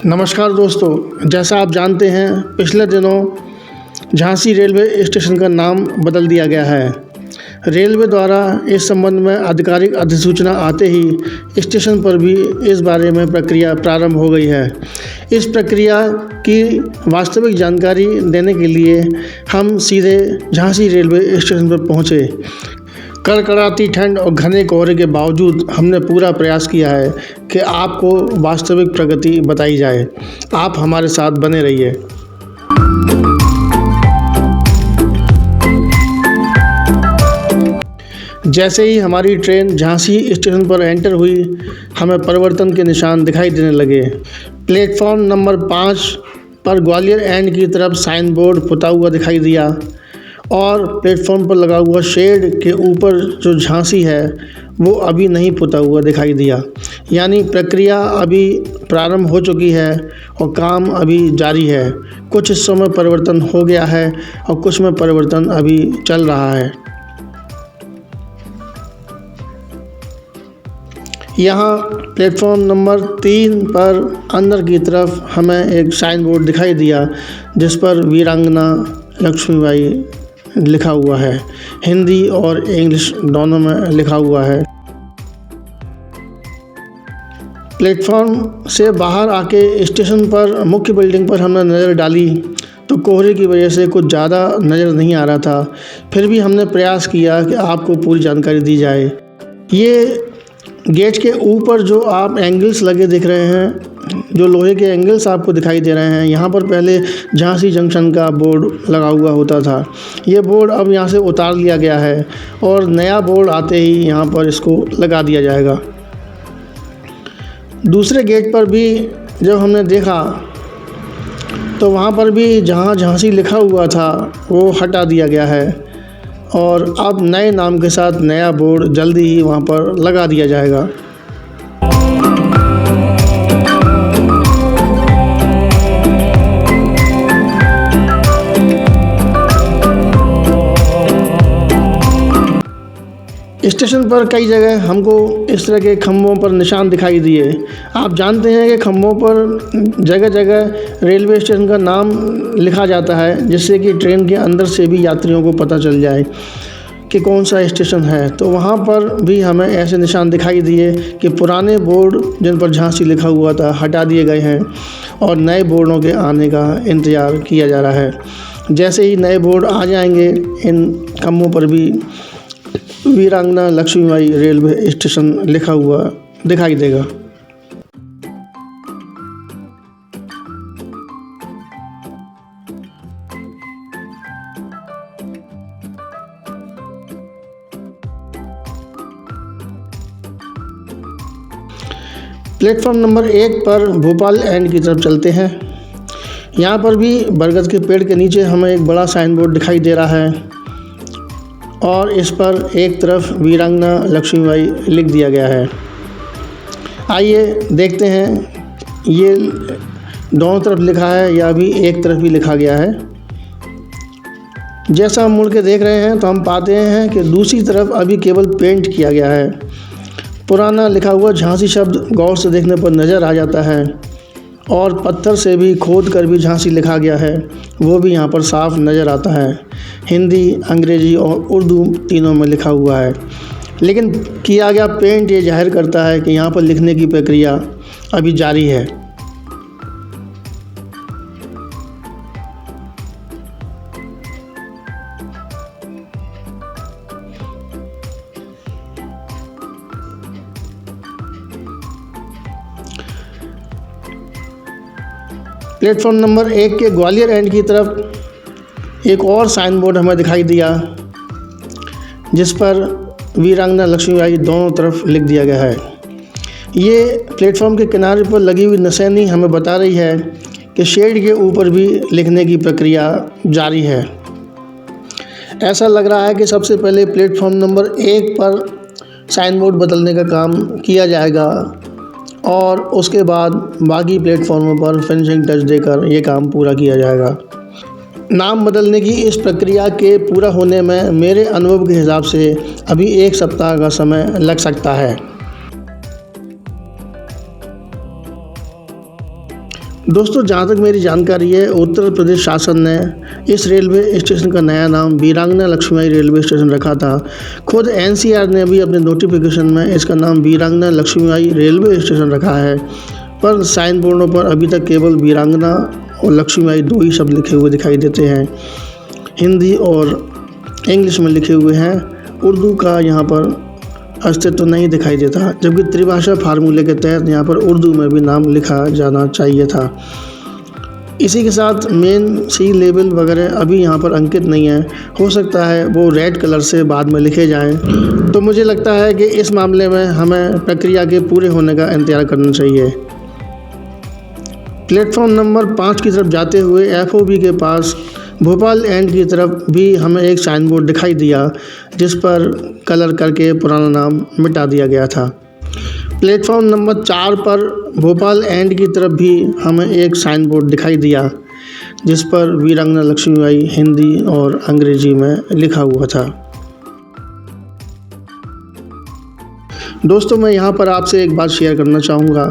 नमस्कार दोस्तों, जैसा आप जानते हैं पिछले दिनों झांसी रेलवे स्टेशन का नाम बदल दिया गया है। रेलवे द्वारा इस संबंध में आधिकारिक अधिसूचना आते ही स्टेशन पर भी इस बारे में प्रक्रिया प्रारंभ हो गई है। इस प्रक्रिया की वास्तविक जानकारी देने के लिए हम सीधे झांसी रेलवे स्टेशन पर पहुंचे। कड़कड़ाती ठंड और घने कोहरे के बावजूद हमने पूरा प्रयास किया है कि आपको वास्तविक प्रगति बताई जाए। आप हमारे साथ बने रहिए। जैसे ही हमारी ट्रेन झांसी स्टेशन पर एंटर हुई, हमें परिवर्तन के निशान दिखाई देने लगे। प्लेटफॉर्म नंबर 5 पर ग्वालियर एंड की तरफ साइन बोर्ड पुता हुआ दिखाई दिया और प्लेटफॉर्म पर लगा हुआ शेड के ऊपर जो झांसी है वो अभी नहीं पुता हुआ दिखाई दिया। यानी प्रक्रिया अभी प्रारंभ हो चुकी है और काम अभी जारी है। कुछ हिस्सों में परिवर्तन हो गया है और कुछ में परिवर्तन अभी चल रहा है। यहाँ प्लेटफॉर्म नंबर 3 पर अंदर की तरफ हमें एक साइन बोर्ड दिखाई दिया जिस पर वीरांगना लक्ष्मीबाई लिखा हुआ है। हिंदी और इंग्लिश दोनों में लिखा हुआ है। प्लेटफॉर्म से बाहर आके स्टेशन पर मुख्य बिल्डिंग पर हमने नज़र डाली तो कोहरे की वजह से कुछ ज़्यादा नज़र नहीं आ रहा था। फिर भी हमने प्रयास किया कि आपको पूरी जानकारी दी जाए। ये गेट के ऊपर जो आप एंगल्स लगे दिख रहे हैं, जो लोहे के एंगल्स आपको दिखाई दे रहे हैं, यहाँ पर पहले झांसी जंक्शन का बोर्ड लगा हुआ होता था। ये बोर्ड अब यहाँ से उतार लिया गया है और नया बोर्ड आते ही यहाँ पर इसको लगा दिया जाएगा। दूसरे गेट पर भी जब हमने देखा तो वहाँ पर भी जहाँ झांसी लिखा हुआ था वो हटा दिया गया है और अब नए नाम के साथ नया बोर्ड जल्दी ही वहाँ पर लगा दिया जाएगा। स्टेशन पर कई जगह हमको इस तरह के खंभों पर निशान दिखाई दिए। आप जानते हैं कि खंभों पर जगह जगह रेलवे स्टेशन का नाम लिखा जाता है जिससे कि ट्रेन के अंदर से भी यात्रियों को पता चल जाए कि कौन सा स्टेशन है। तो वहाँ पर भी हमें ऐसे निशान दिखाई दिए कि पुराने बोर्ड जिन पर झांसी लिखा हुआ था हटा दिए गए हैं और नए बोर्डों के आने का इंतज़ार किया जा रहा है। जैसे ही नए बोर्ड आ जाएंगे इन खंभों पर भी वीरांगना लक्ष्मीबाई रेलवे स्टेशन लिखा हुआ दिखाई देगा। प्लेटफॉर्म नंबर 1 पर भोपाल एंड की तरफ चलते हैं। यहाँ पर भी बरगद के पेड़ के नीचे हमें एक बड़ा साइन बोर्ड दिखाई दे रहा है और इस पर एक तरफ वीरांगना लक्ष्मीबाई लिख दिया गया है। आइए देखते हैं ये दोनों तरफ लिखा है या अभी एक तरफ ही लिखा गया है। जैसा हम मुड़ के देख रहे हैं तो हम पाते हैं कि दूसरी तरफ अभी केवल पेंट किया गया है। पुराना लिखा हुआ झांसी शब्द गौर से देखने पर नज़र आ जाता है और पत्थर से भी खोद कर भी झांसी लिखा गया है, वो भी यहाँ पर साफ नज़र आता है। हिंदी, अंग्रेज़ी और उर्दू तीनों में लिखा हुआ है, लेकिन किया गया पेंट ये जाहिर करता है कि यहाँ पर लिखने की प्रक्रिया अभी जारी है। प्लेटफॉर्म नंबर 1 के ग्वालियर एंड की तरफ एक और साइन बोर्ड हमें दिखाई दिया जिस पर वीरांगना लक्ष्मीबाई दोनों तरफ लिख दिया गया है। ये प्लेटफॉर्म के किनारे पर लगी हुई निशानी हमें बता रही है कि शेड के ऊपर भी लिखने की प्रक्रिया जारी है। ऐसा लग रहा है कि सबसे पहले प्लेटफॉर्म नंबर 1 पर साइन बोर्ड बदलने का काम किया जाएगा और उसके बाद बाकी प्लेटफॉर्मों पर फिनिशिंग टच देकर ये काम पूरा किया जाएगा। नाम बदलने की इस प्रक्रिया के पूरा होने में मेरे अनुभव के हिसाब से अभी 1 सप्ताह का समय लग सकता है। दोस्तों, जहाँ तक मेरी जानकारी है, उत्तर प्रदेश शासन ने इस रेलवे स्टेशन का नया नाम वीरांगना लक्ष्मीबाई रेलवे स्टेशन रखा था। खुद एनसीआर ने भी अपने नोटिफिकेशन में इसका नाम वीरांगना लक्ष्मीबाई रेलवे स्टेशन रखा है, पर साइन बोर्डों पर अभी तक केवल वीरांगना और लक्ष्मीबाई 2 ही शब्द लिखे हुए दिखाई देते हैं। हिंदी और इंग्लिश में लिखे हुए हैं, उर्दू का यहाँ पर अस्तित्व नहीं दिखाई देता, जबकि त्रिभाषा फार्मूले के तहत यहाँ पर उर्दू में भी नाम लिखा जाना चाहिए था। इसी के साथ मेन सी लेवल वगैरह अभी यहाँ पर अंकित नहीं है, हो सकता है वो रेड कलर से बाद में लिखे जाएं। तो मुझे लगता है कि इस मामले में हमें प्रक्रिया के पूरे होने का इंतजार करना चाहिए। प्लेटफॉर्म नंबर 5 की तरफ जाते हुए FOB के पास भोपाल एंड की तरफ भी हमें एक साइन बोर्ड दिखाई दिया, जिस पर कलर करके पुराना नाम मिटा दिया गया था। प्लेटफॉर्म नंबर 4 पर भोपाल एंड की तरफ भी हमें एक साइन बोर्ड दिखाई दिया, जिस पर वीरांगना लक्ष्मीबाई हिंदी और अंग्रेजी में लिखा हुआ था। दोस्तों, मैं यहाँ पर आपसे एक बात शेयर करना चाहूँगा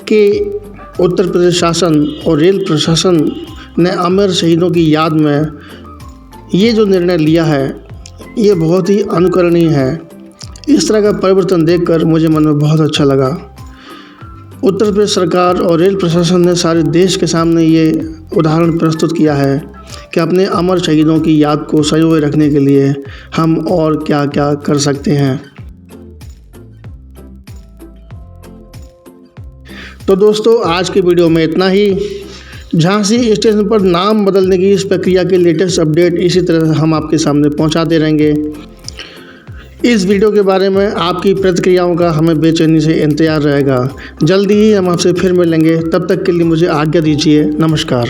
कि उत्तर प्रदेश शासन और रेल प्रशासन ने अमर शहीदों की याद में ये जो निर्णय लिया है, ये बहुत ही अनुकरणीय है। इस तरह का परिवर्तन देखकर मुझे मन में बहुत अच्छा लगा। उत्तर प्रदेश सरकार और रेल प्रशासन ने सारे देश के सामने ये उदाहरण प्रस्तुत किया है कि अपने अमर शहीदों की याद को संजोए रखने के लिए हम और क्या क्या कर सकते हैं। तो दोस्तों, आज की वीडियो में इतना ही। झांसी स्टेशन पर नाम बदलने की इस प्रक्रिया के लेटेस्ट अपडेट इसी तरह हम आपके सामने पहुंचाते रहेंगे। इस वीडियो के बारे में आपकी प्रतिक्रियाओं का हमें बेचैनी से इंतजार रहेगा। जल्दी ही हम आपसे फिर मिलेंगे, तब तक के लिए मुझे आज्ञा दीजिए। नमस्कार।